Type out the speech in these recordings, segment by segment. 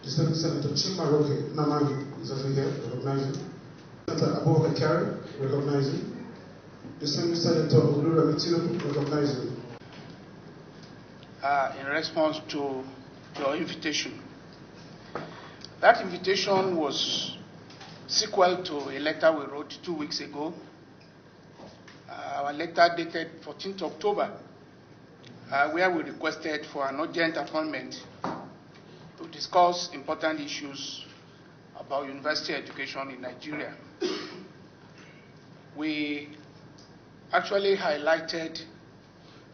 Distinguished Senator Chimaroke Namangi is also here, recognizing. Senator Abubakar Kari, recognizing. Distinguished Senator Olura Mitino, recognizing. In response to your invitation, that invitation was sequel to a letter we wrote 2 weeks ago. Our letter dated 14th October, where we requested for an urgent appointment to discuss important issues about university education in Nigeria. We actually highlighted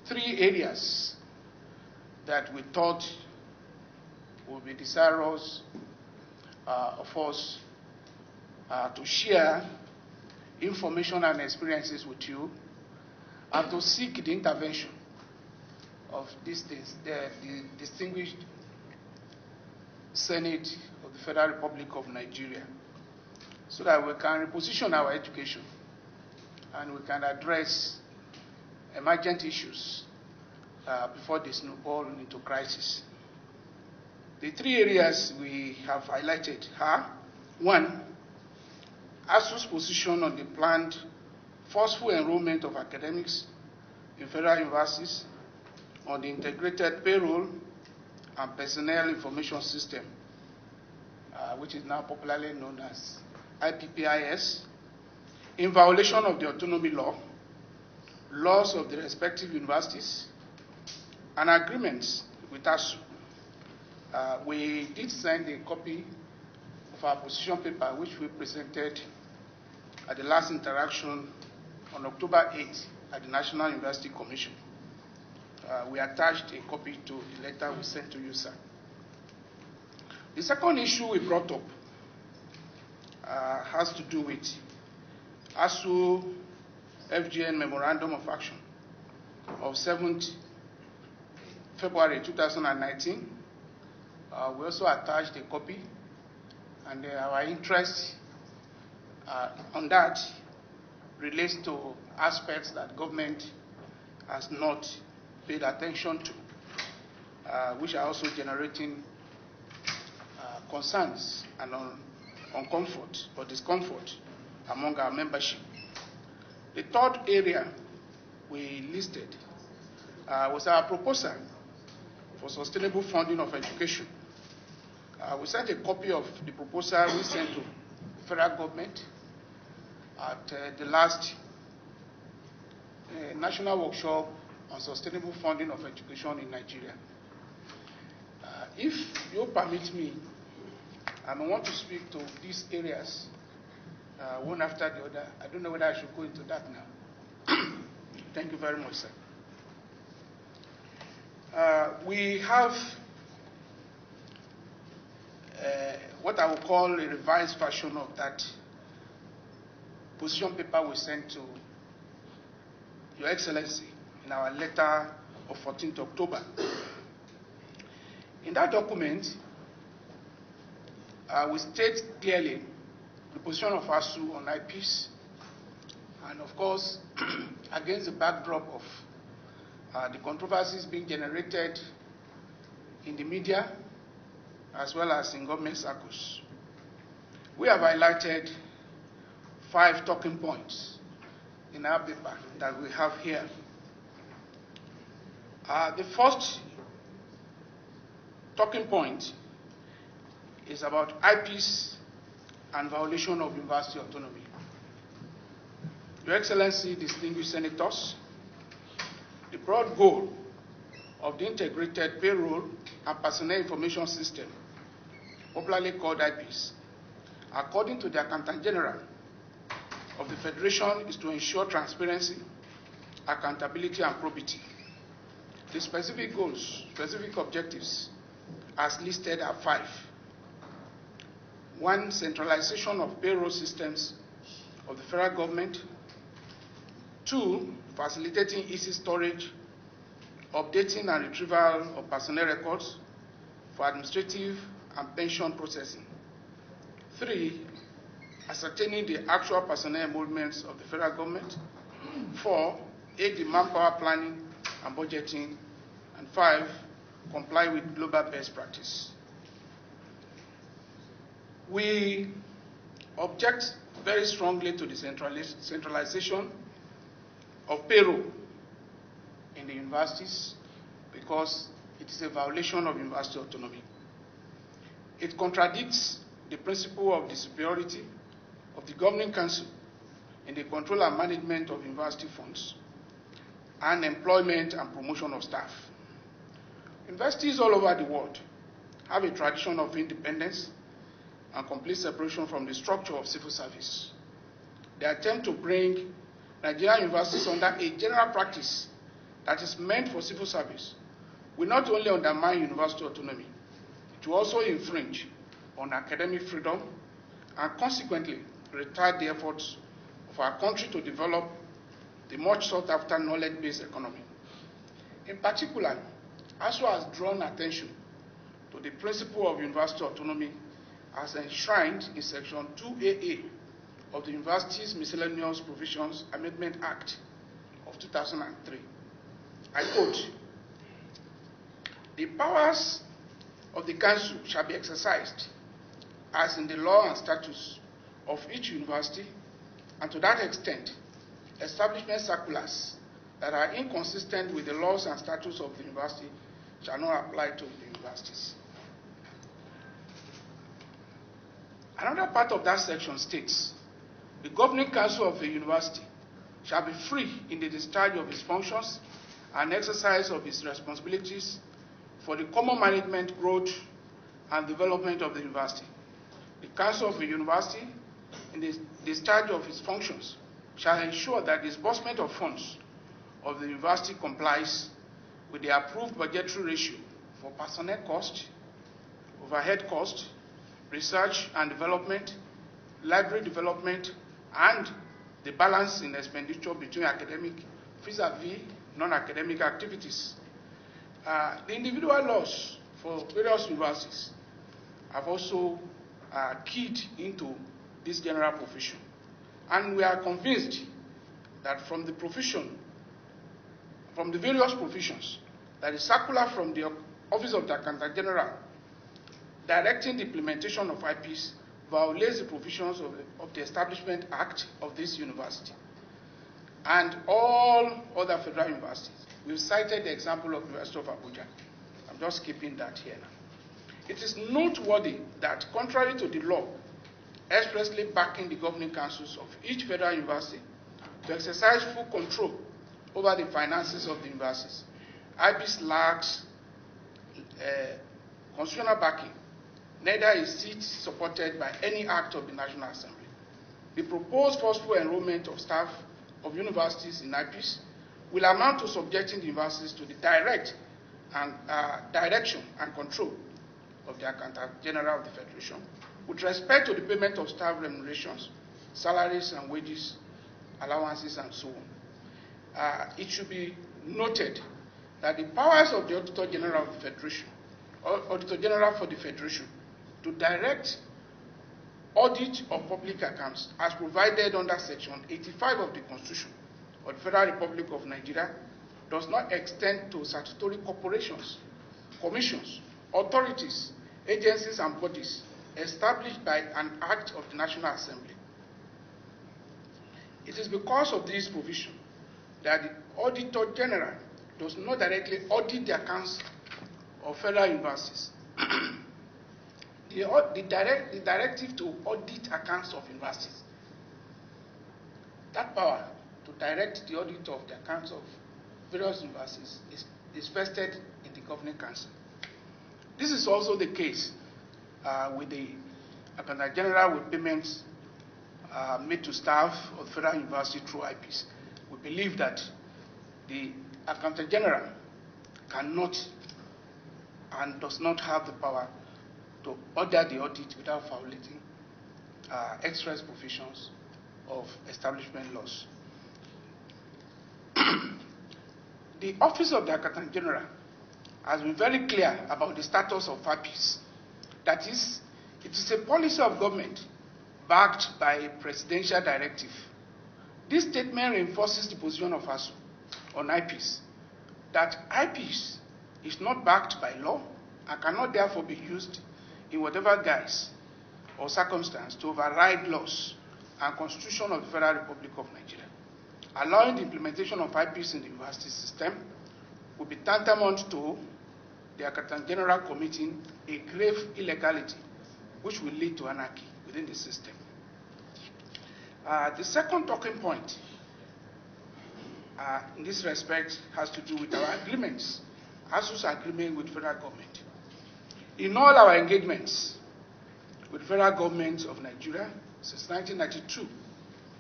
3 areas that we thought would be desirous of us to share information and experiences with you, and to seek the intervention of the distinguished Senate of the Federal Republic of Nigeria, so that we can reposition our education and we can address emergent issues before they snowball into crisis. The 3 areas we have highlighted are: 1, ASUU's position on the planned forceful enrollment of academics in federal universities, on the integrated payroll and personnel information system, which is now popularly known as IPPIS, in violation of the autonomy law, laws of the respective universities, and agreements with ASUU. We did send a copy of our position paper, which we presented at the last interaction on October 8th at the National University Commission. We attached a copy to the letter we sent to you, sir. The second issue we brought up has to do with ASUU FGN Memorandum of Action of 7th February 2019. We also attached a copy, and our interest on that relates to aspects that government has not paid attention to, which are also generating concerns and uncomfort or discomfort among our membership. The third area we listed was our proposal for sustainable funding of education. We sent a copy of the proposal we sent to the federal government at the last national workshop on sustainable funding of education in Nigeria. If you permit me, I want to speak to these areas one after the other. I don't know whether I should go into that now. Thank you very much, sir. We have what I would call a revised version of that position paper we sent to Your Excellency in our letter of 14th October. In that document, we state clearly the position of ASUU on IPPIS, and of course, against the backdrop of the controversies being generated in the media as well as in government circles. We have highlighted 5 talking points in our paper that we have here. The first talking point is about IPPIS and violation of university autonomy. Your Excellency, distinguished senators, the broad goal of the integrated payroll and personnel information system, popularly called IPPIS, according to the Accountant General of the Federation, is to ensure transparency, accountability, and probity. The specific goals, specific objectives, as listed are 5. 1, centralization of payroll systems of the federal government. 2, facilitating easy storage, updating and retrieval of personnel records for administrative and pension processing. 3, ascertaining the actual personnel movements of the federal government. 4, aid the manpower planning and budgeting. And 5, comply with global best practice. We object very strongly to the centralization of payroll in the universities because it is a violation of university autonomy. It contradicts the principle of the superiority of the governing council in the control and management of university funds and employment and promotion of staff. Universities all over the world have a tradition of independence and complete separation from the structure of civil service. The attempt to bring Nigerian universities under a general practice that is meant for civil service will not only undermine university autonomy, it will also infringe on academic freedom and consequently retard the efforts of our country to develop the much sought after knowledge-based economy. In particular, ASUU has drawn attention to the principle of university autonomy as enshrined in Section 2AA of the Universities Miscellaneous Provisions Amendment Act of 2003. I quote, "The powers of the Council shall be exercised as in the law and statutes of each university, and to that extent, establishment circulars that are inconsistent with the laws and statutes of the university shall not apply to the universities." Another part of that section states, "The governing council of the university shall be free in the discharge of its functions and exercise of its responsibilities for the common management, growth, and development of the university. The council of the university, in the discharge of its functions, shall ensure that the disbursement of funds of the university complies with the approved budgetary ratio for personnel cost, overhead cost, research and development, library development, and the balance in expenditure between academic vis-a-vis non-academic activities." The individual laws for various universities have also keyed into this general provision. And we are convinced that from the various provisions, that the circular from the Office of the Accountant General directing the implementation of IPPIS violates the provisions of the Establishment Act of this university and all other federal universities. We've cited the example of the University of Abuja. I'm just skipping that here now. It is noteworthy that contrary to the law expressly backing the governing councils of each federal university to exercise full control over the finances of the universities, IPPIS lacks constitutional backing. Neither is it supported by any act of the National Assembly. The proposed forceful enrollment of staff of universities in IPPIS will amount to subjecting the universities to the direct and direction and control of the Accountant General of the Federation with respect to the payment of staff remunerations, salaries and wages, allowances, and so on. It should be noted that the powers of the Auditor General of the Federation, or Auditor General for the Federation, to direct audit of public accounts as provided under Section 85 of the Constitution of the Federal Republic of Nigeria does not extend to statutory corporations, commissions, authorities, agencies, and bodies established by an act of the National Assembly. It is because of this provision that the Auditor General does not directly audit the accounts of federal universities. The directive to audit accounts of universities, that power to direct the audit of the accounts of various universities is vested in the governing council. This is also the case with the Accountant General with payments made to staff of the federal university through IPPIS. We believe that the Accountant General cannot and does not have the power to order the audit without violating express provisions of establishment laws. The Office of the Accountant General has been very clear about the status of IPPIS. That is, it is a policy of government backed by a presidential directive. This statement reinforces the position of ASUU on IPPIS, that IPPIS is not backed by law and cannot therefore be used in whatever guise or circumstance to override laws and Constitution of the Federal Republic of Nigeria. Allowing the implementation of IPPIS in the university system would be tantamount to the Accountant General committing a grave illegality which will lead to anarchy within the system. The second talking point in this respect has to do with our agreements, ASUU's agreement with federal government. In all our engagements with federal government of Nigeria since 1992,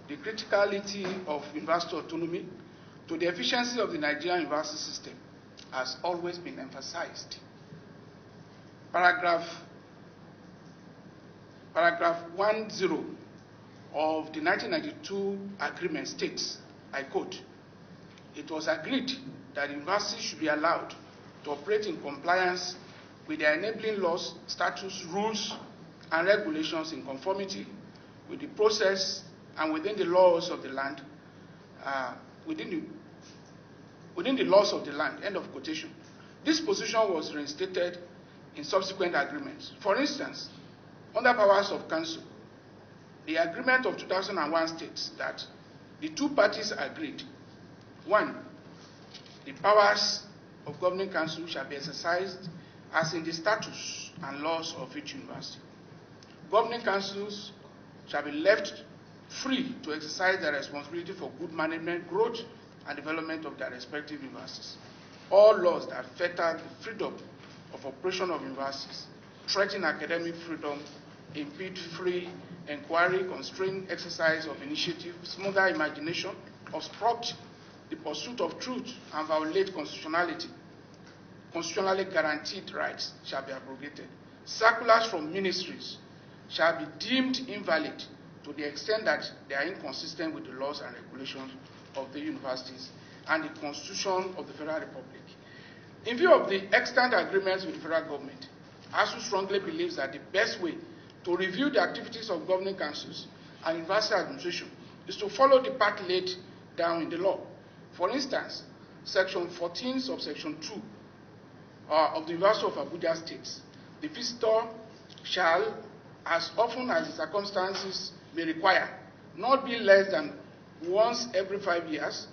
the criticality of university autonomy to the efficiency of the Nigerian university system has always been emphasized. Paragraph 10 of the 1992 agreement states, I quote, "It was agreed that universities should be allowed to operate in compliance with their enabling laws, statutes, rules, and regulations in conformity with the process and within the laws of the land, within the laws of the land," end of quotation. This position was reinstated in subsequent agreements. For instance, under powers of council, the agreement of 2001 states that the two parties agreed: 1, the powers of governing council shall be exercised as in the statutes and laws of each university. Governing councils shall be left free to exercise their responsibility for good management, growth, and development of their respective universities. All laws that fetter the freedom of operation of universities, threaten academic freedom, impede free inquiry, constrain exercise of initiative, smother imagination, obstruct the pursuit of truth, and violate constitutionally guaranteed rights shall be abrogated. Circulars from ministries shall be deemed invalid to the extent that they are inconsistent with the laws and regulations of the universities and the Constitution of the Federal Republic. In view of the extant agreements with the federal government, ASUU strongly believes that the best way to review the activities of governing councils and university administration is to follow the path laid down in the law. For instance, Section 14, subsection 2 of the University of Abuja states, the visitor shall, as often as the circumstances may require, not be less than once every 5 years,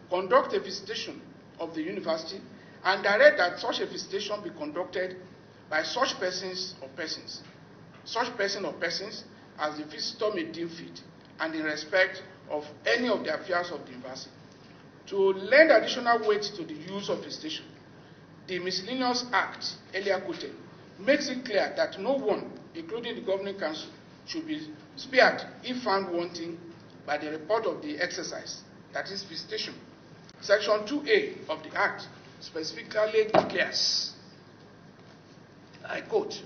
conduct a visitation of the university and direct that such a visitation be conducted by such persons or persons as the visitor may deem fit, and in respect of any of the affairs of the university. To lend additional weight to the use of visitation, the Miscellaneous Act earlier quoted makes it clear that no one, including the governing council, should be spared if found wanting by the report of the exercise, that is visitation. Section 2A of the Act specifically declares, I quote,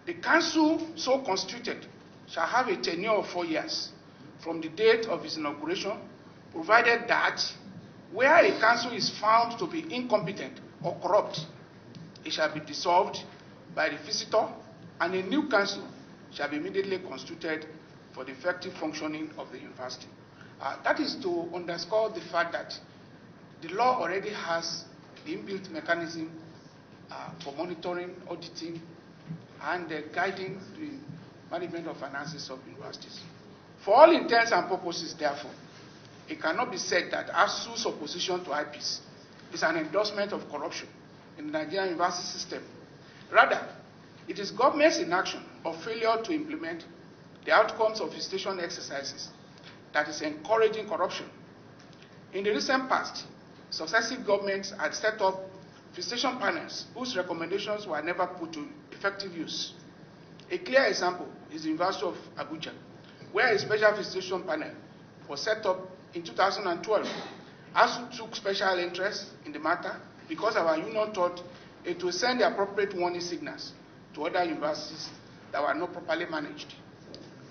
"The council so constituted shall have a tenure of 4 years from the date of its inauguration, provided that where a council is found to be incompetent or corrupt, it shall be dissolved by the visitor, and a new council shall be immediately constituted for the effective functioning of the university." That is to underscore the fact that the law already has the inbuilt mechanism for monitoring, auditing, and guiding the management of finances of universities. For all intents and purposes, therefore, it cannot be said that ASUU's opposition to IPPIS is an endorsement of corruption in the Nigerian university system. Rather, it is government's inaction or failure to implement the outcomes of visitation exercises that is encouraging corruption. In the recent past, successive governments had set up visitation panels whose recommendations were never put to effective use. A clear example is the University of Abuja, where a special visitation panel was set up in 2012. ASUU took special interest in the matter because our union thought it would send the appropriate warning signals to other universities that were not properly managed.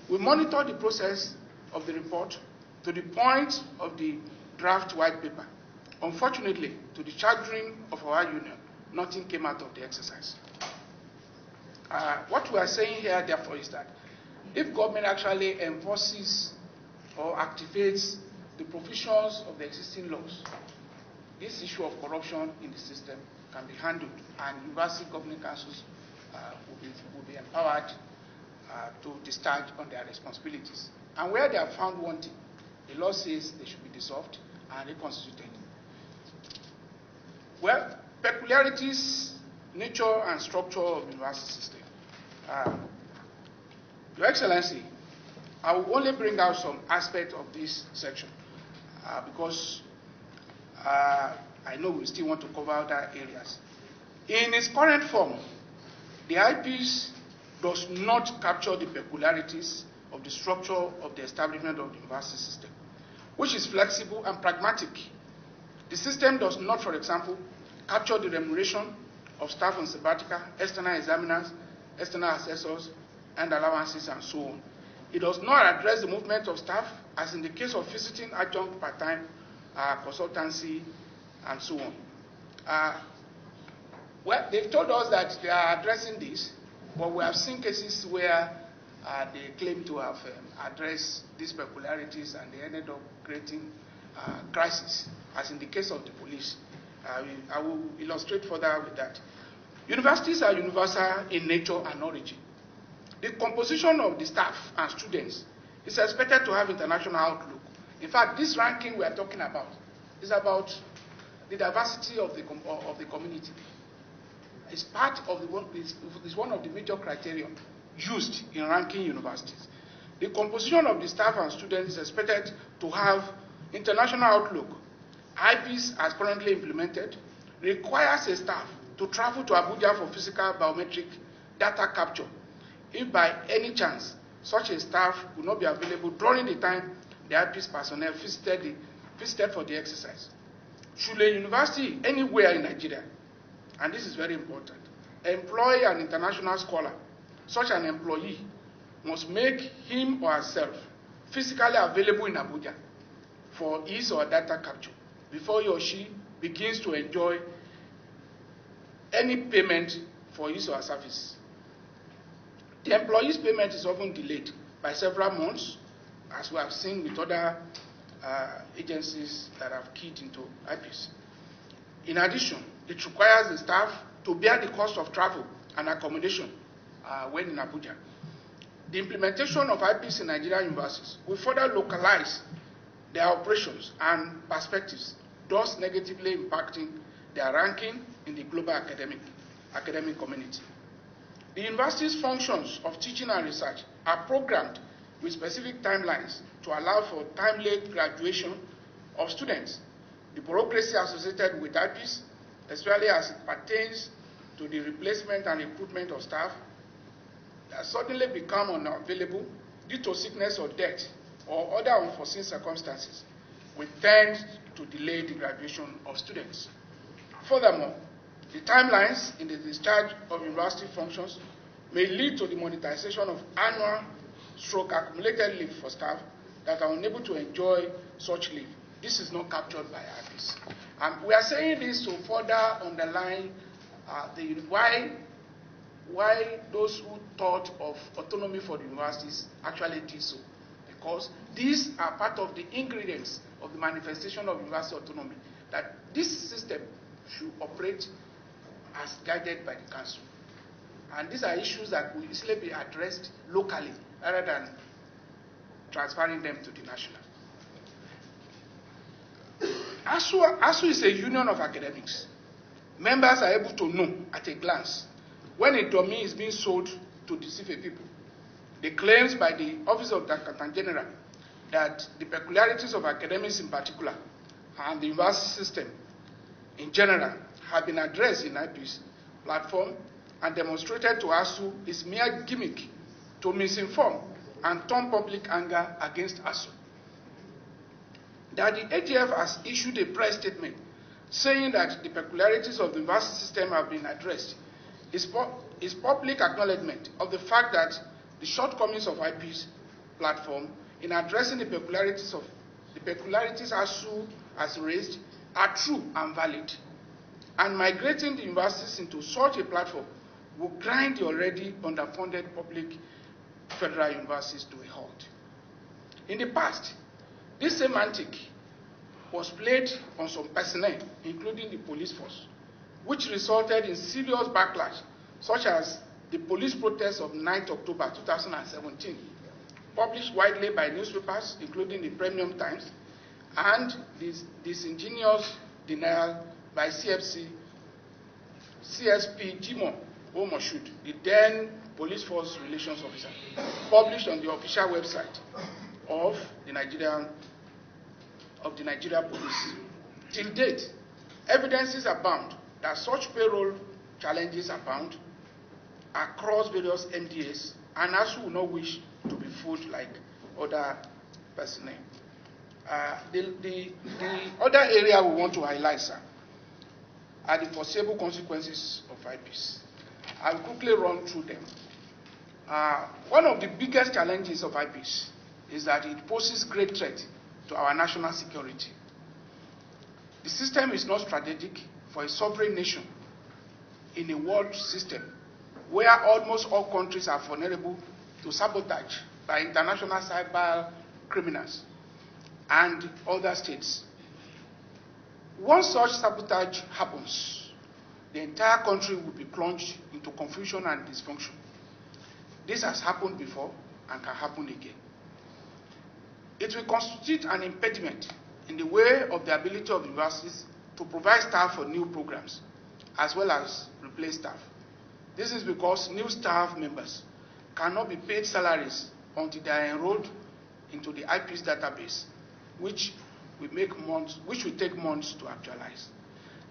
We monitored the process of the report to the point of the draft white paper. Unfortunately, to the chagrin of our union, nothing came out of the exercise. What we are saying here, therefore, is that if government actually enforces or activates the provisions of the existing laws, this issue of corruption in the system can be handled, and university governing councils will be empowered to discharge on their responsibilities. And where they are found wanting, the law says they should be dissolved and reconstituted. Well, peculiarities, nature, and structure of the university system. Your Excellency, I will only bring out some aspects of this section because I know we still want to cover other areas. In its current form, the IPPIS does not capture the peculiarities of the structure of the establishment of the university system, which is flexible and pragmatic. The system does not, for example, capture the remuneration of staff on sabbatical, external examiners, external assessors, and allowances, and so on. It does not address the movement of staff, as in the case of visiting, adjunct, part-time, consultancy, and so on. Well, they've told us that they are addressing this, but we have seen cases where they claim to have addressed these peculiarities and they ended up creating crisis, as in the case of the police. I will illustrate further with that. Universities are universal in nature and origin. The composition of the staff and students is expected to have international outlook. In fact, this ranking we are talking about is about the diversity of the community. It's part of it's one of the major criteria used in ranking universities. The composition of the staff and students is expected to have international outlook. IPPIS, as currently implemented, requires a staff to travel to Abuja for physical biometric data capture if by any chance such a staff will not be available during the time the IPPIS personnel visited for the exercise. Should a university anywhere in Nigeria, and this is very important, employ an international scholar, such an employee must make him or herself physically available in Abuja for his or data capture before he or she begins to enjoy any payment for his or her service. The employee's payment is often delayed by several months, as we have seen with other agencies that have keyed into IPPIS. In addition, it requires the staff to bear the cost of travel and accommodation when in Abuja. The implementation of IPPIS in Nigerian universities will further localize their operations and perspectives, thus negatively impacting their ranking in the global academic community. The university's functions of teaching and research are programmed with specific timelines to allow for timely graduation of students. The bureaucracy associated with IPPIS, especially as it pertains to the replacement and recruitment of staff, that suddenly become unavailable due to sickness or death or other unforeseen circumstances, will tend to delay the graduation of students. Furthermore, the timelines in the discharge of university functions may lead to the monetization of annual accumulated leave for staff that are unable to enjoy such leave. This is not captured by IPPIS. And we are saying this to further underline why those who thought of autonomy for the universities actually did so. Because these are part of the ingredients of the manifestation of university autonomy, that this system should operate as guided by the council. And these are issues that will easily be addressed locally rather than transferring them to the national. ASUU is a union of academics. Members are able to know at a glance when a dummy is being sold to deceive a people. The claims by the Office of the Accountant General that the peculiarities of academics in particular and the university system in general have been addressed in IPPIS platform and demonstrated to ASUU is mere gimmick to misinform and turn public anger against ASUU. That the AGF has issued a press statement saying that the peculiarities of the university system have been addressed is public acknowledgement of the fact that the shortcomings of IPPIS platform in addressing the peculiarities ASUU has raised are true and valid. And migrating the universities into such a platform will grind the already underfunded public federal universities to a halt. In the past, this semantic was played on some personnel, including the police force, which resulted in serious backlash, such as the police protest of 9th October 2017, published widely by newspapers, including the Premium Times, and this disingenuous denial by CSP Jimoh Omoshud, the then Police Force Relations Officer, published on the official website of the Nigeria Police. Till date, evidences abound that such payroll challenges abound across various MDAs, and ASUU will not wish to be fooled like other personnel. The other area we want to highlight, sir, are the foreseeable consequences of IPPIS. I'll quickly run through them. One of the biggest challenges of IPPIS is that it poses great threat to our national security. The system is not strategic for a sovereign nation in a world system where almost all countries are vulnerable to sabotage by international cyber criminals and other states. Once such sabotage happens, the entire country will be plunged into confusion and dysfunction. This has happened before and can happen again. It will constitute an impediment in the way of the ability of universities to provide staff for new programs, as well as replace staff. This is because new staff members cannot be paid salaries until they are enrolled into the IPPIS database, which will take months to actualize.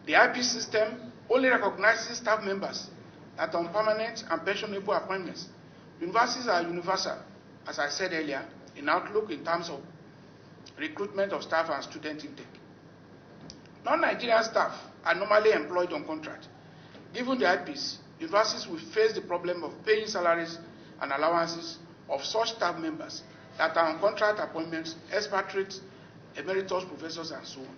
The IPPIS system only recognizes staff members that are on permanent and pensionable appointments. Universities are universal, as I said earlier, in outlook in terms of recruitment of staff and student intake. Non-Nigerian staff are normally employed on contract. Given the IPPIS, universities will face the problem of paying salaries and allowances of such staff members that are on contract appointments, expatriates, emeritus professors, and so on.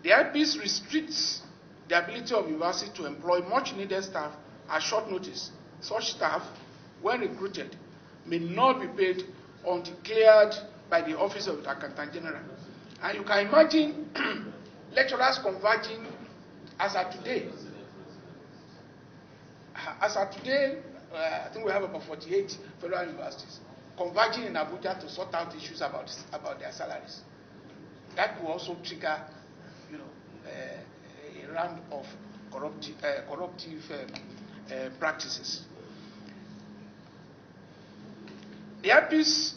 The IPPIS restricts the ability of universities to employ much needed staff at short notice. Such staff, when recruited, may not be paid until cleared by the Office of the Accountant General. And you can imagine lecturers converging as at today. I think we have about 48 federal universities converging in Abuja to sort out issues about their salaries. That will also trigger, a round of corruptive practices. The IPPIS,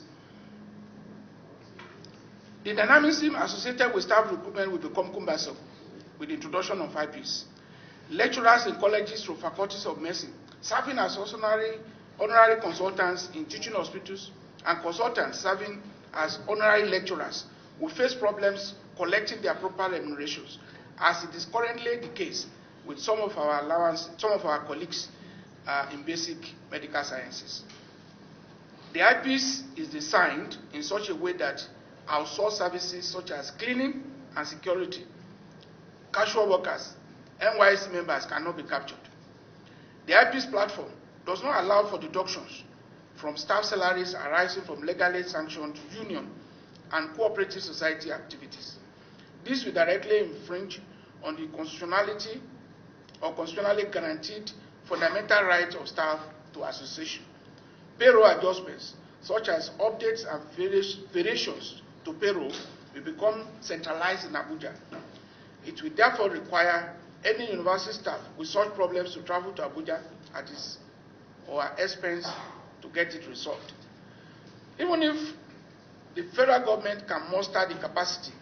the dynamism associated with staff recruitment will become cumbersome with the introduction of IPPIS. Lecturers in colleges or faculties of medicine serving as honorary consultants in teaching hospitals and consultants serving as honorary lecturers will face problems collecting their proper remunerations, as it is currently the case with some of our colleagues in basic medical sciences. The IPPIS is designed in such a way that outsourced services such as cleaning and security, casual workers, NYSC members cannot be captured. The IPPIS platform does not allow for deductions from staff salaries arising from legally sanctioned union and cooperative society activities. This will directly infringe on the constitutionality or constitutionally guaranteed fundamental rights of staff to association. Payroll adjustments, such as updates and variations to payroll, will become centralized in Abuja. It will therefore require any university staff with such problems to travel to Abuja at his or her expense to get it resolved. Even if the federal government can muster the capacity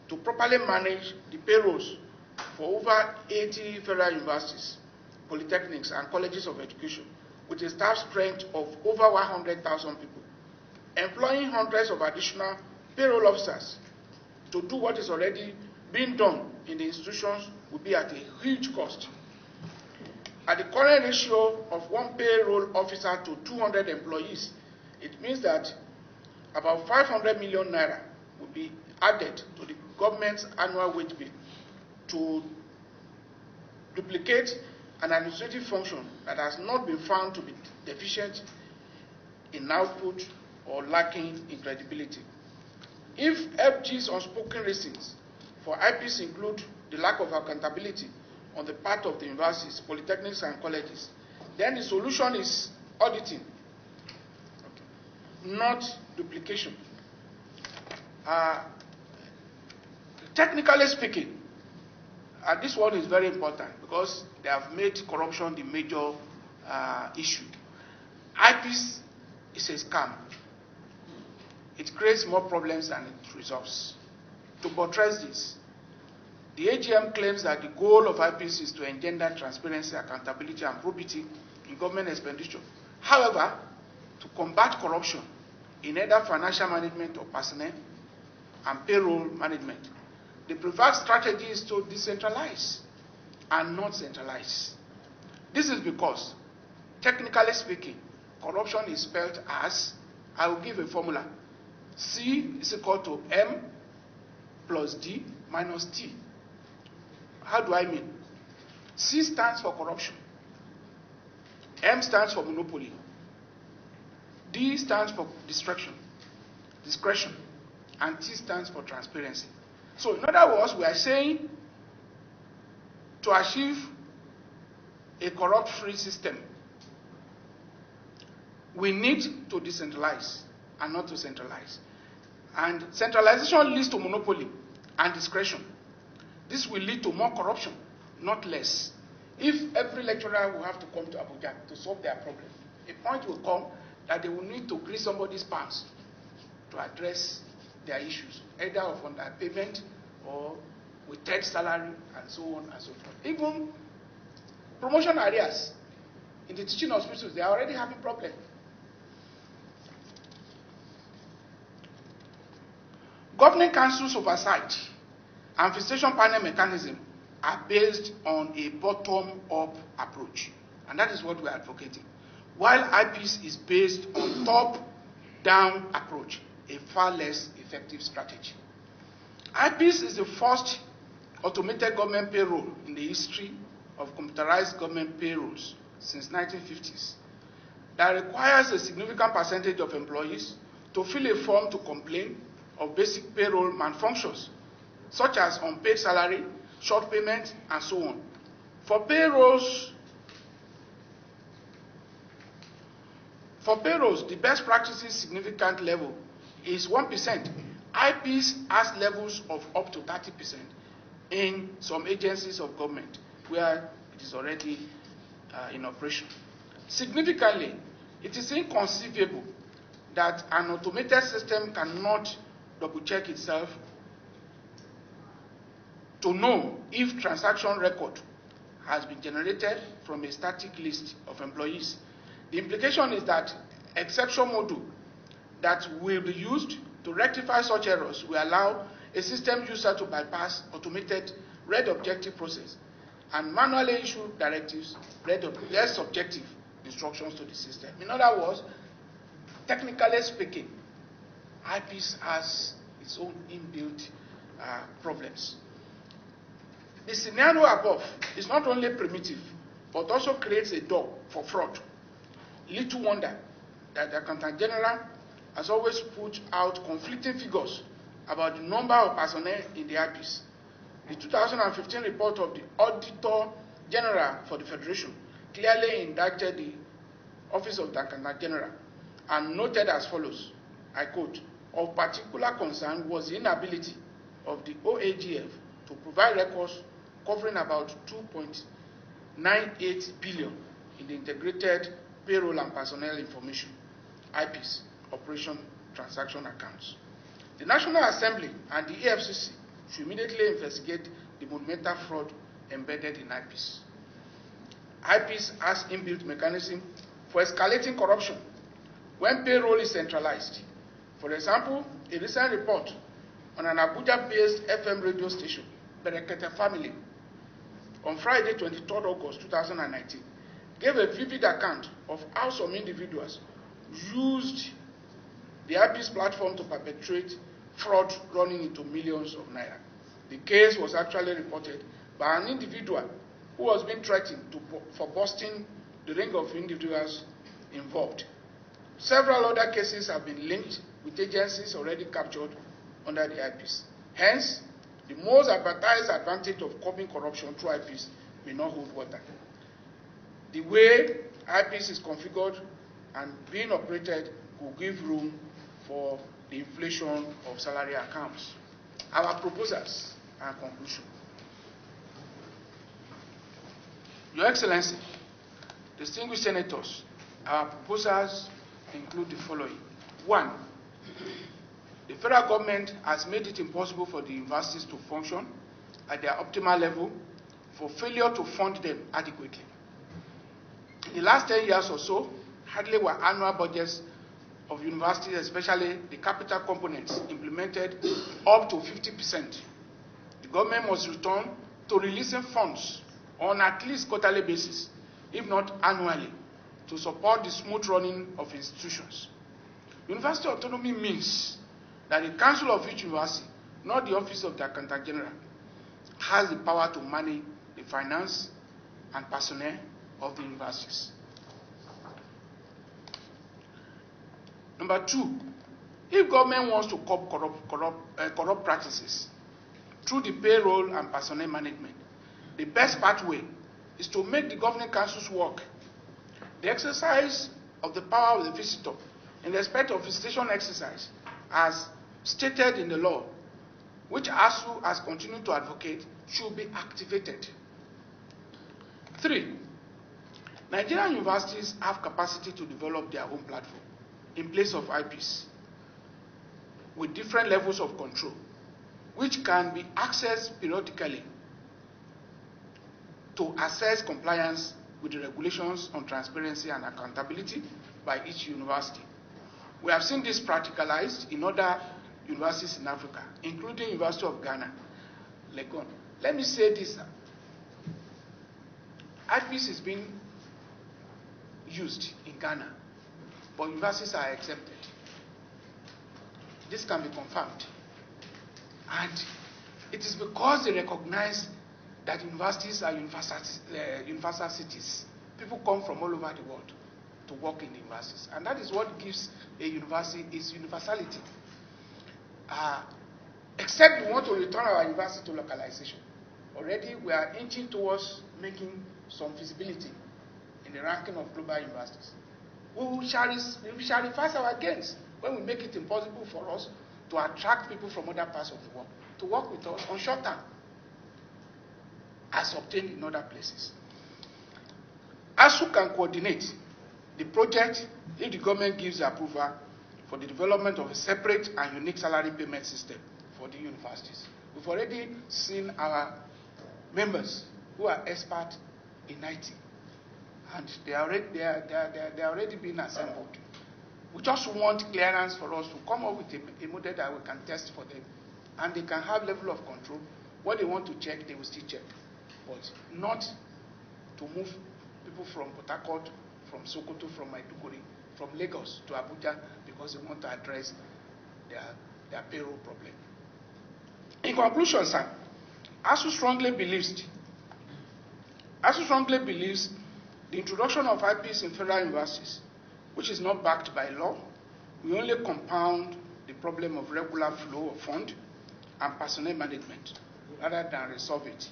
to properly manage the payrolls for over 80 federal universities, polytechnics, and colleges of education, with a staff strength of over 100,000 people, employing hundreds of additional payroll officers to do what is already being done in the institutions would be at a huge cost. At the current ratio of one payroll officer to 200 employees, it means that about 500 million naira will be added to the government's annual wage bill to duplicate an administrative function that has not been found to be deficient in output or lacking in credibility. If FG's unspoken reasons for IPPIS include the lack of accountability on the part of the universities, polytechnics, and colleges, Then the solution is auditing, not duplication. Technically speaking, this one is very important because they have made corruption the major issue. IPPIS is a scam. It creates more problems than it resolves. To buttress this, the AGM claims that the goal of IPPIS is to engender transparency, accountability, and probity in government expenditure. However, to combat corruption in either financial management or personnel and payroll management, the preferred strategy is to decentralize and not centralize. This is because, technically speaking, corruption is spelled as, I will give a formula, C is equal to M plus D minus T. How do I mean? C stands for corruption, M stands for monopoly, D stands for discretion, and T stands for transparency. So in other words, we are saying to achieve a corrupt-free system, we need to decentralize and not to centralize. And centralization leads to monopoly and discretion. This will lead to more corruption, not less. If every lecturer will have to come to Abuja to solve their problem, a point will come that they will need to grease somebody's pants to address their issues, either of underpayment or with third salary and so on and so forth. Even promotion areas in the teaching hospitals, they are already having problems. Governing council's oversight and visitation panel mechanism are based on a bottom-up approach, and that is what we are advocating. While IPPIS is based on top-down approach, a far less effective strategy. IPPIS is the first automated government payroll in the history of computerized government payrolls since 1950s that requires a significant percentage of employees to fill a form to complain of basic payroll malfunctions, such as unpaid salary, short payment, and so on. For payrolls, the best practices significant level is 1%. IPPIS has levels of up to 30% in some agencies of government where it is already in operation. Significantly, it is inconceivable that an automated system cannot double-check itself to know if transaction record has been generated from a static list of employees. The implication is that exception module that will be used to rectify such errors will allow a system user to bypass automated red objective process and manually issue directives, less subjective instructions to the system. In other words, technically speaking, IPPIS has its own inbuilt problems. The scenario above is not only primitive, but also creates a door for fraud. Little wonder that the Accountant General has always put out conflicting figures about the number of personnel in the IPPIS. The 2015 report of the Auditor General for the Federation clearly indicted the Office of the Accountant General and noted as follows, I quote, "Of particular concern was the inability of the OAGF to provide records covering about 2.98 billion in the integrated payroll and personnel information, IPPIS, operation transaction accounts. The National Assembly and the EFCC should immediately investigate the monumental fraud embedded in IPPIS. IPPIS has inbuilt mechanism for escalating corruption when payroll is centralized. For example, a recent report on an Abuja-based FM radio station, Berekete Family, on Friday, 23rd August 2019, gave a vivid account of how some individuals used the IPPIS platform to perpetrate fraud running into millions of naira. The case was actually reported by an individual who was being threatened for busting the ring of individuals involved. Several other cases have been linked with agencies already captured under the IPPIS. Hence, the most advertised advantage of curbing corruption through IPPIS may not hold water. The way IPPIS is configured and being operated will give room for the inflation of salary accounts. Our proposals and conclusion. Your Excellency, distinguished senators, our proposals include the following. 1, the federal government has made it impossible for the universities to function at their optimal level for failure to fund them adequately. In the last 10 years or so, hardly were annual budgets of universities, especially the capital components, implemented up to 50%. The government must return to releasing funds on at least quarterly basis, if not annually, to support the smooth running of institutions. University autonomy means that the council of each university, not the office of the Accountant General, has the power to manage the finance and personnel of the universities. Number 2, if government wants to curb corrupt practices through the payroll and personnel management, the best pathway is to make the governing councils work. The exercise of the power of the visitor in respect of visitation exercise, as stated in the law, which ASUU has continued to advocate, should be activated. 3, Nigerian universities have capacity to develop their own platform in place of IPPIS with different levels of control, which can be accessed periodically to assess compliance with the regulations on transparency and accountability by each university. We have seen this practicalized in other universities in Africa, including University of Ghana, Legon. Let me say this. IPPIS is being used in Ghana, but universities are exempted. This can be confirmed. And it is because they recognize that universities are universal cities. People come from all over the world to work in the universities. And that is what gives a university its universality. Except we want to return our university to localization. Already we are inching towards making some feasibility in the ranking of global universities. We shall reverse our gains when we make it impossible for us to attract people from other parts of the world to work with us on short term, as obtained in other places. ASUU can coordinate the project if the government gives approval for the development of a separate and unique salary payment system for the universities. We've already seen our members who are experts in IT, and they are already being assembled. We just want clearance for us to come up with a model that we can test for them, and they can have level of control. What they want to check, they will still check, but not to move people from Port Harcourt, from Sokoto, from Maiduguri, from Lagos to Abuja because they want to address their payroll problem. In conclusion, sir, ASUU strongly believes the introduction of IPPIS in federal universities, which is not backed by law, will only compound the problem of regular flow of fund and personnel management rather than resolve it.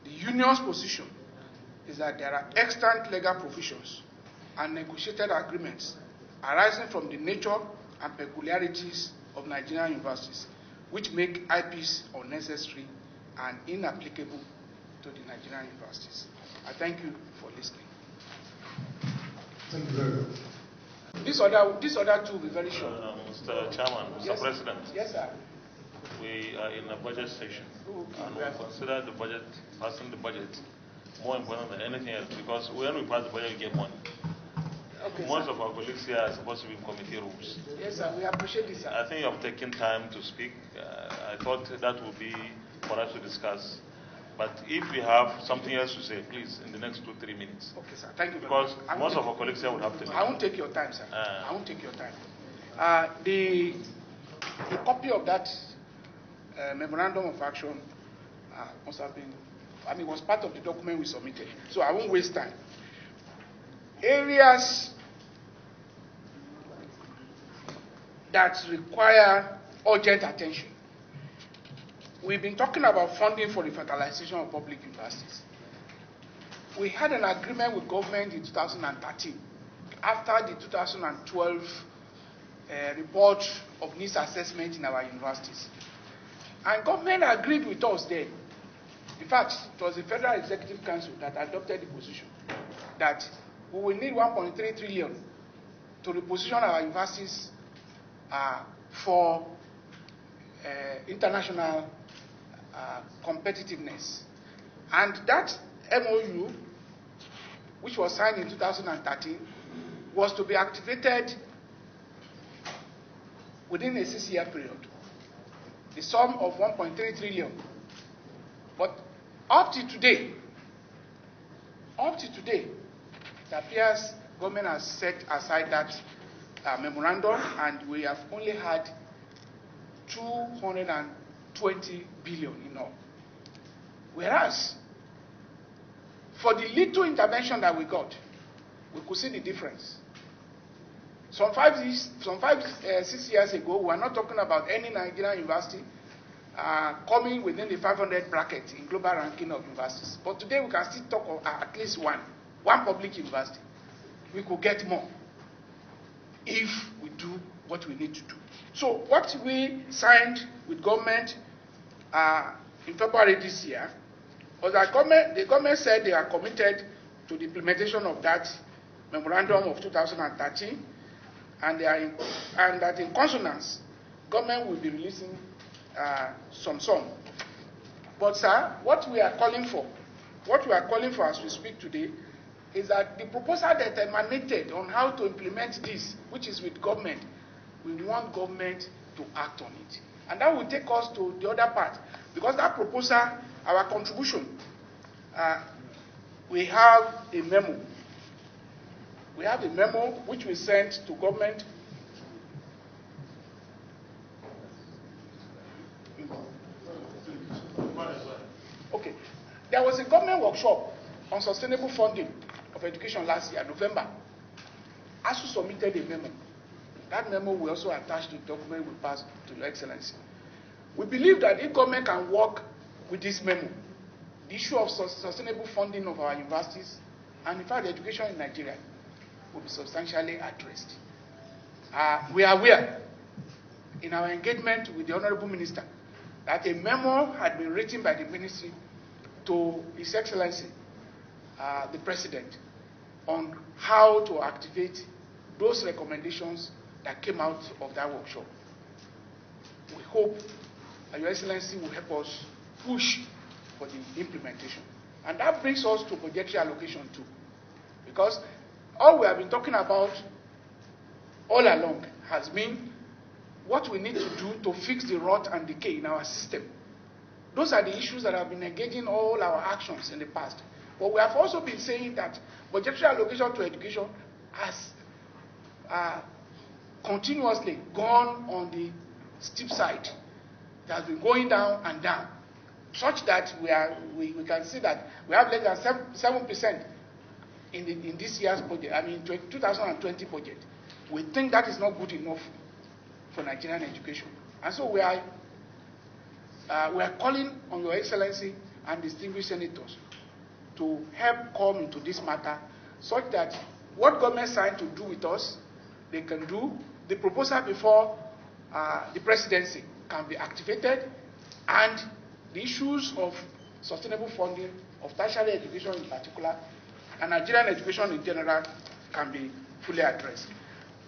The union's position is that there are extant legal provisions and negotiated agreements arising from the nature and peculiarities of Nigerian universities, which make IPPIS unnecessary and inapplicable to the Nigerian universities. I thank you for listening. Thank you very much. This other two will be very short. Mr. Chairman, Mr. Yes, President. Yes, sir. We are in a budget session, Okay. and we consider the budget, passing the budget, more important than anything else, because when we pass the budget, we get money. Okay, Most sir. of our colleagues here are supposed to be in committee rooms. Yes, sir. We appreciate this, sir. I think you have taken time to speak. I thought that would be for us to discuss. But if we have something else to say, please, in the next 2-3 minutes. Okay, sir. Thank you very Because much. most of our colleagues here will have to leave. I won't take your time, sir. I won't take your time. The copy of that memorandum of action must have been, it was part of the document we submitted. So I won't waste time. Areas that require urgent attention. We've been talking about funding for the fertilization of public universities. we had an agreement with government in 2013 after the 2012 report of needs assessment in our universities. And government agreed with us then. In fact, it was the Federal Executive Council that adopted the position that we will need 1.3 trillion to reposition our universities for international competitiveness. And that MOU, which was signed in 2013, was to be activated within a 6-year period. The sum of 1.3 trillion. But up to today, it appears government has set aside that memorandum, and we have only had 220 billion in all. Whereas, for the little intervention that we got, we could see the difference. Some 6 years ago, we were not talking about any Nigerian university coming within the 500 bracket in global ranking of universities. But today, we can still talk of at least one public university. We could get more if we do what we need to do. So what we signed with government in February this year was that the government said they are committed to the implementation of that memorandum of 2013, and that in consonance, government will be releasing some sum. But sir, what we are calling for as we speak today, is that the proposal that emanated on how to implement this, which is with government, we want government to act on it. And that will take us to the other part. Because that proposal, our contribution, we have a memo. We have a memo which we sent to government. Okay. There was a government workshop on sustainable funding of education last year, November. ASUU submitted a memo. That memo will also attach to the document we passed to Your Excellency. We believe that if government can work with this memo, the issue of sustainable funding of our universities, and in fact education in Nigeria, will be substantially addressed. We are aware, in our engagement with the Honorable Minister, that a memo had been written by the Ministry to His Excellency, the President, on how to activate those recommendations that came out of that workshop. We hope that Your Excellency will help us push for the implementation. And that brings us to budgetary allocation too. Because all we have been talking about all along has been what we need to do to fix the rot and decay in our system. Those are the issues that have been engaging all our actions in the past. But we have also been saying that budgetary allocation to education has continuously gone on the steep side. It has been going down and down, such that we can see that we have less than 7% in this year's budget, 2020 budget. We think that is not good enough for Nigerian education. And so we are calling on Your Excellency and distinguished senators to help come into this matter, such that what government signed to do with us, they can do. The proposal before the presidency can be activated, and the issues of sustainable funding of tertiary education in particular, and Nigerian education in general, can be fully addressed.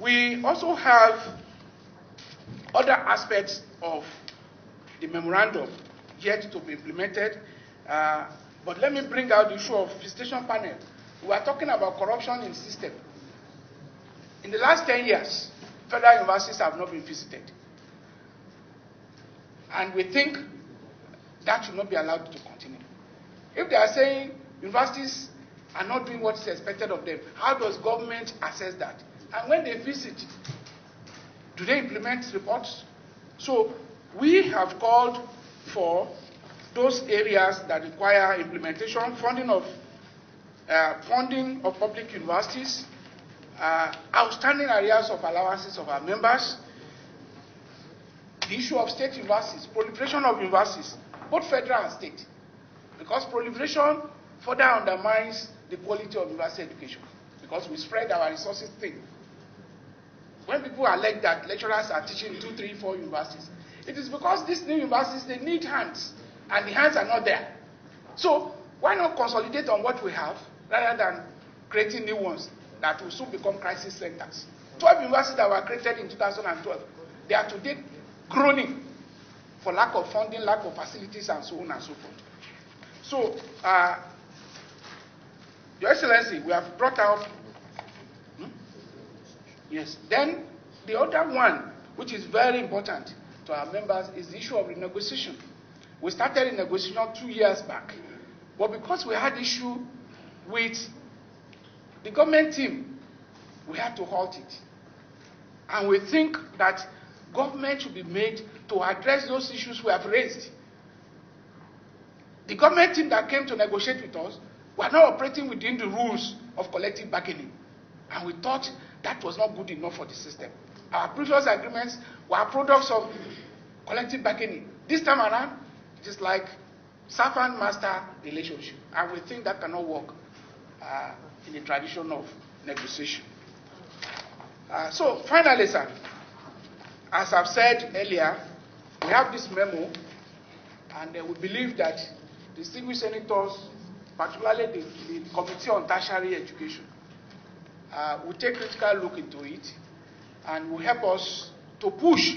We also have other aspects of the memorandum yet to be implemented, but let me bring out the issue of visitation panel. We are talking about corruption in system. In the last 10 years, federal universities have not been visited. And we think that should not be allowed to continue. If they are saying universities are not doing what is expected of them, how does government assess that? And when they visit, do they implement reports? So we have called for those areas that require implementation, funding of public universities, outstanding areas of allowances of our members, the issue of state universities, proliferation of universities, both federal and state. Because proliferation further undermines the quality of university education, because we spread our resources thin. When people allege that lecturers are teaching 2, 3, 4 universities, it is because these new universities, they need hands, and the hands are not there. So why not consolidate on what we have rather than creating new ones that will soon become crisis centers? 12 universities that were created in 2012, they are today groaning for lack of funding, lack of facilities, and so on and so forth. So, Your Excellency, we have brought out. Yes. Then the other one, which is very important to our members, is the issue of renegotiation. We started renegotiation 2 years back, but because we had issue with the government team, we had to halt it. And we think that government should be made to address those issues we have raised. The government team that came to negotiate with us were not operating within the rules of collective bargaining. And we thought that was not good enough for the system. Our previous agreements were products of collective bargaining. This time around, it is like servant-master relationship. And we think that cannot work in the tradition of negotiation. So finally, sir, as I've said earlier, we have this memo, and we believe that distinguished senators, particularly the Committee on Tertiary Education, will take a critical look into it and will help us to push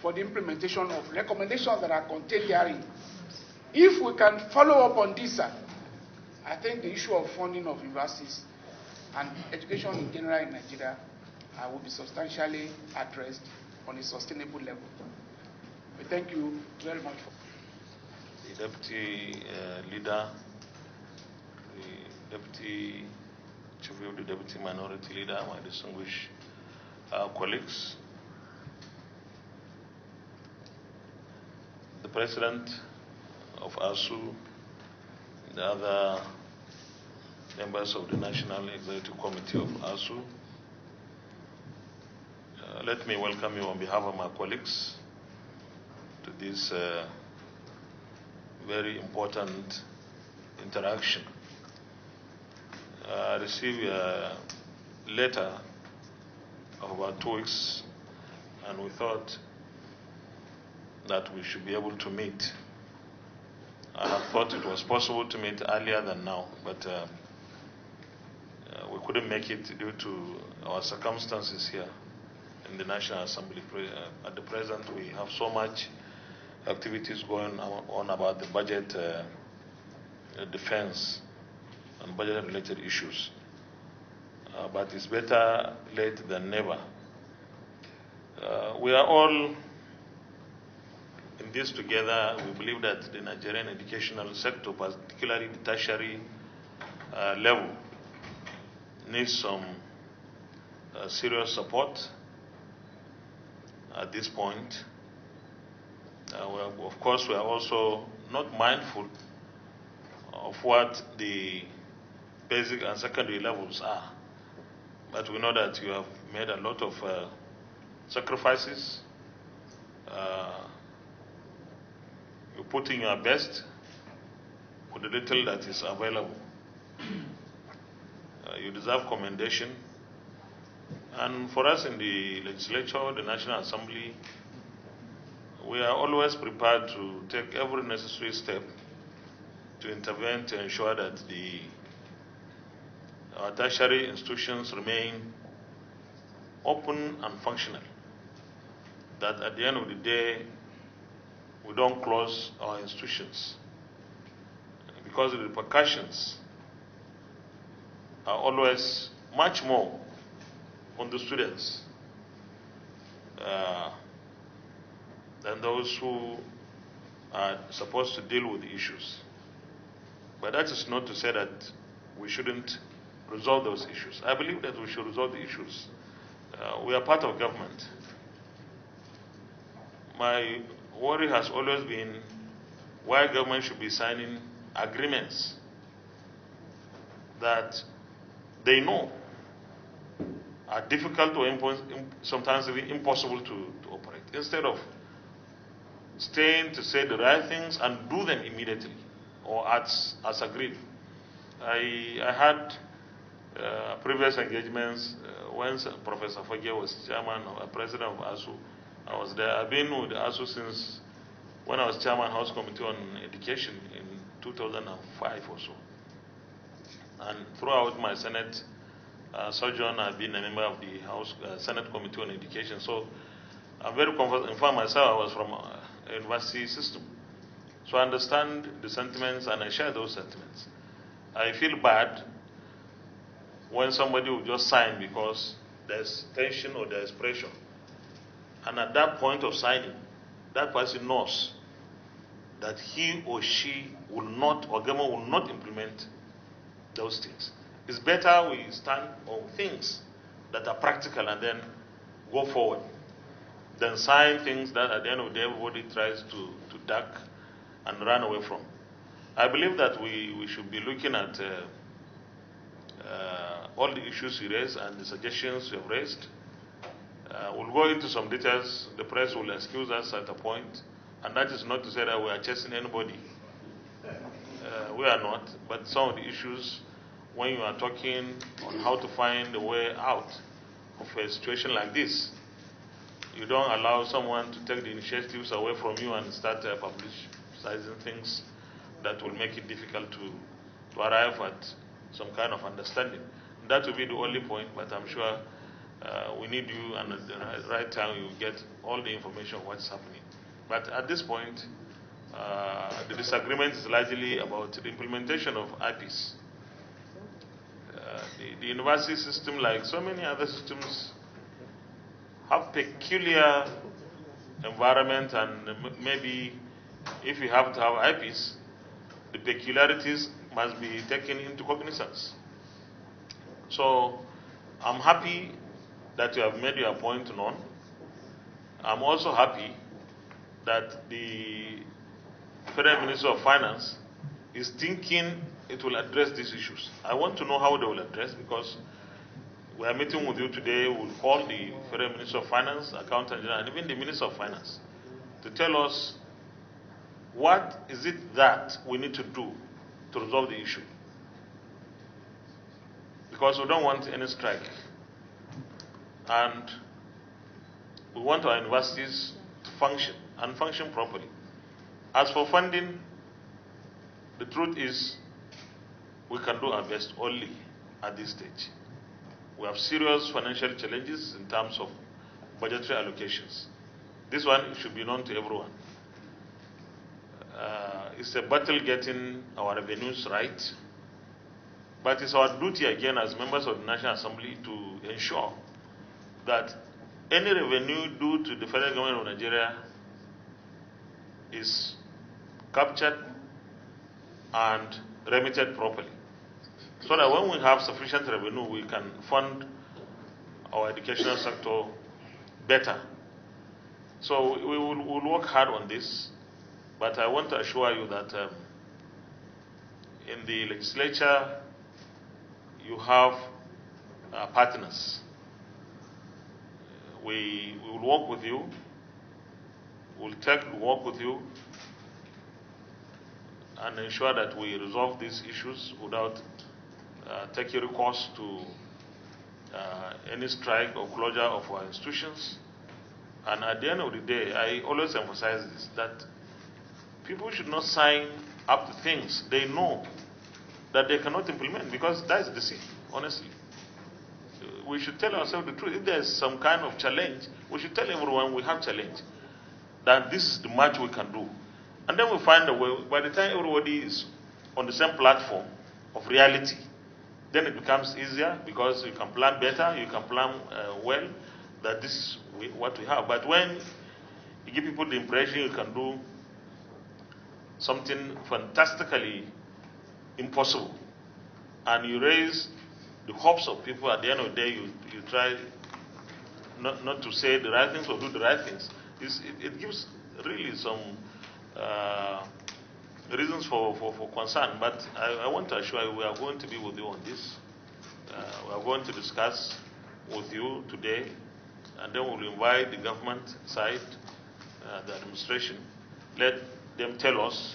for the implementation of recommendations that are contained therein. If we can follow up on this, sir, I think the issue of funding of universities and education in general in Nigeria will be substantially addressed on a sustainable level. We thank you very much. The Deputy Leader, the Deputy Chief of the Deputy Minority Leader, my distinguished colleagues, the President of ASUU, the other members of the National Executive Committee of ASUU, let me welcome you on behalf of my colleagues to this very important interaction. I received a letter of about 2 weeks, and we thought that we should be able to meet. I had thought it was possible to meet earlier than now, but we couldn't make it due to our circumstances here in the National Assembly. At the present, we have so much activities going on about the budget, defense, and budget-related issues. But it's better late than never. We are all in this together. We believe that the Nigerian educational sector, particularly the tertiary level, needs some serious support at this point. Of course, we are also not mindful of what the basic and secondary levels are. But we know that you have made a lot of sacrifices. You're putting your best with the little that is available. You deserve commendation. And for us in the legislature, the National Assembly, we are always prepared to take every necessary step to intervene to ensure that our tertiary institutions remain open and functional. That at the end of the day, we don't close our institutions, because the repercussions are always much more on the students than those who are supposed to deal with the issues. But that is not to say that we shouldn't resolve those issues. I believe that we should resolve the issues. We are part of government. My worry has always been why government should be signing agreements that they know are difficult or sometimes even impossible to operate, instead of staying to say the right things and do them immediately or as agreed. I had previous engagements when Professor Fage was chairman or president of ASUU. I was there. I've been with ASUU since when I was chairman House Committee on Education in 2005 or so. And throughout my Senate sojourn, I've been a member of the House Senate Committee on Education. So I'm very confident. In fact, myself, I was from a university system. So I understand the sentiments and I share those sentiments. I feel bad when somebody will just sign because there's tension or there's pressure. And at that point of signing, that person knows that he or she will not, or government will not implement those things. It's better we stand on things that are practical and then go forward than sign things that at the end of the day everybody tries to duck and run away from. I believe that we should be looking at all the issues you raised and the suggestions you have raised. We'll go into some details. The press will excuse us at a point, and that is not to say that we are chasing anybody. We are not, but some of the issues, when you are talking on how to find a way out of a situation like this, you don't allow someone to take the initiatives away from you and start publicizing things that will make it difficult to arrive at some kind of understanding. That will be the only point, but I'm sure we need you, and at the right time you get all the information of what's happening. But at this point, the disagreement is largely about the implementation of IPPIS. The university system, like so many other systems, have peculiar environment, and maybe if you have to have IPPIS, the peculiarities must be taken into cognizance. So I'm happy that you have made your point known. I'm also happy that the Federal Minister of Finance is thinking it will address these issues. I want to know how they will address, because we are meeting with you today. We'll call the Federal Minister of Finance, Accountant General, and even the Minister of Finance to tell us what is it that we need to do to resolve the issue. Because we don't want any strike. And we want our universities to function and function properly. As for funding, the truth is we can do our best only at this stage. We have serious financial challenges in terms of budgetary allocations. This one should be known to everyone. It's a battle getting our revenues right, but it's our duty again as members of the National Assembly to ensure that any revenue due to the federal government of Nigeria is captured and remitted properly, so that when we have sufficient revenue, we can fund our educational sector better. So we'll work hard on this, but I want to assure you that in the legislature, you have partners. We will work with you. We'll work with you and ensure that we resolve these issues without taking recourse to any strike or closure of our institutions. And at the end of the day, I always emphasize this, that people should not sign up to things they know that they cannot implement, because that's the sin, honestly. We should tell ourselves the truth. If there's some kind of challenge, we should tell everyone we have challenge, that this is the much we can do. And then we find a way. By the time everybody is on the same platform of reality, then it becomes easier, because you can plan better, you can plan well, that this is what we have. But when you give people the impression you can do something fantastically impossible, and you raise the hopes of people, at the end of the day, you try not to say the right things or do the right things. It gives really some reasons for concern. But I want to assure you we are going to be with you on this. We are going to discuss with you today, and then we'll invite the government side, the administration. Let them tell us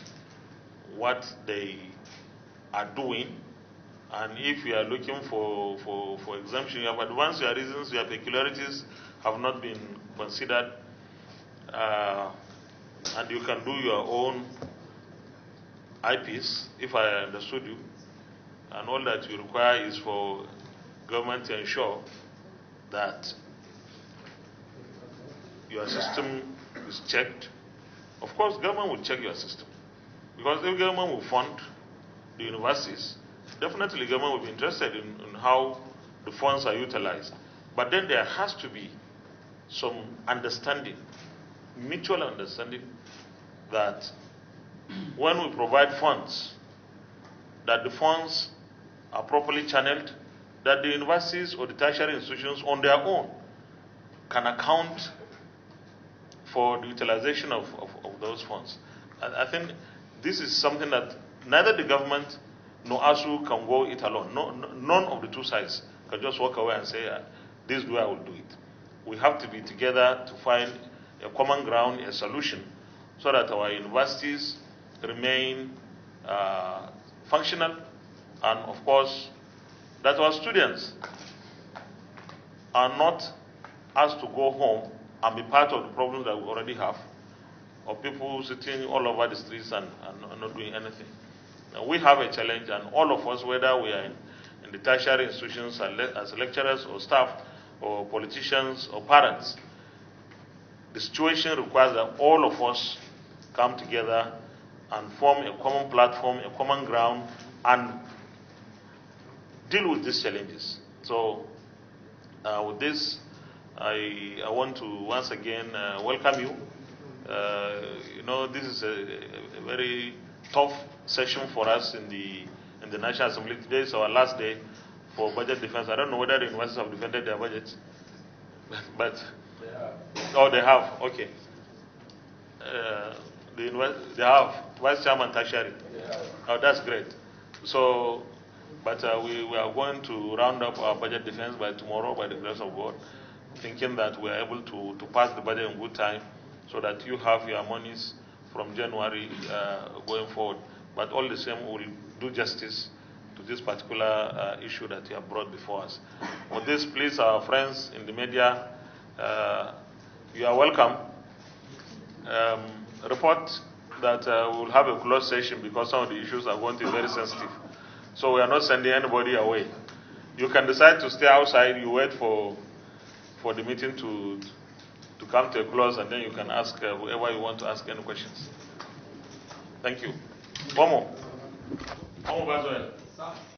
what they are doing And if you are looking for exemption, you have advanced your reasons, your peculiarities have not been considered, and you can do your own IPPIS, if I understood you, and all that you require is for government to ensure that your system is checked. Of course, government will check your system, because if government will fund the universities, definitely government will be interested in how the funds are utilized. But then there has to be some understanding, mutual understanding, that when we provide funds, that the funds are properly channeled, that the universities or the tertiary institutions on their own can account for the utilization of those funds. I think this is something that neither the government nor ASUU can go it alone. None of the two sides can just walk away and say, this way I will do it. We have to be together to find a common ground, a solution, so that our universities remain functional, and of course, that our students are not asked to go home and be part of the problems that we already have, or people sitting all over the streets and not doing anything. Now, we have a challenge, and all of us, whether we are in the tertiary institutions as lecturers or staff or politicians or parents, the situation requires that all of us come together and form a common platform, a common ground, and deal with these challenges. So with this, I want to once again welcome you. You know, this is a very tough session for us in the National Assembly. Today is our last day for budget defense. I don't know whether the universities have defended their budgets, but they have. Okay. They have. Vice Chairman Tertiary. Oh, that's great. So, but we are going to round up our budget defense by tomorrow, by the grace of God, thinking that we are able to pass the budget in good time, so that you have your monies from January going forward. But all the same, we will do justice to this particular issue that you have brought before us. For this, please, our friends in the media, you are welcome. Report that we will have a closed session, because some of the issues are going to be very sensitive. So we are not sending anybody away. You can decide to stay outside. You wait for the meeting to come to a close, and then you can ask whoever you want to ask any questions. Thank you. One more.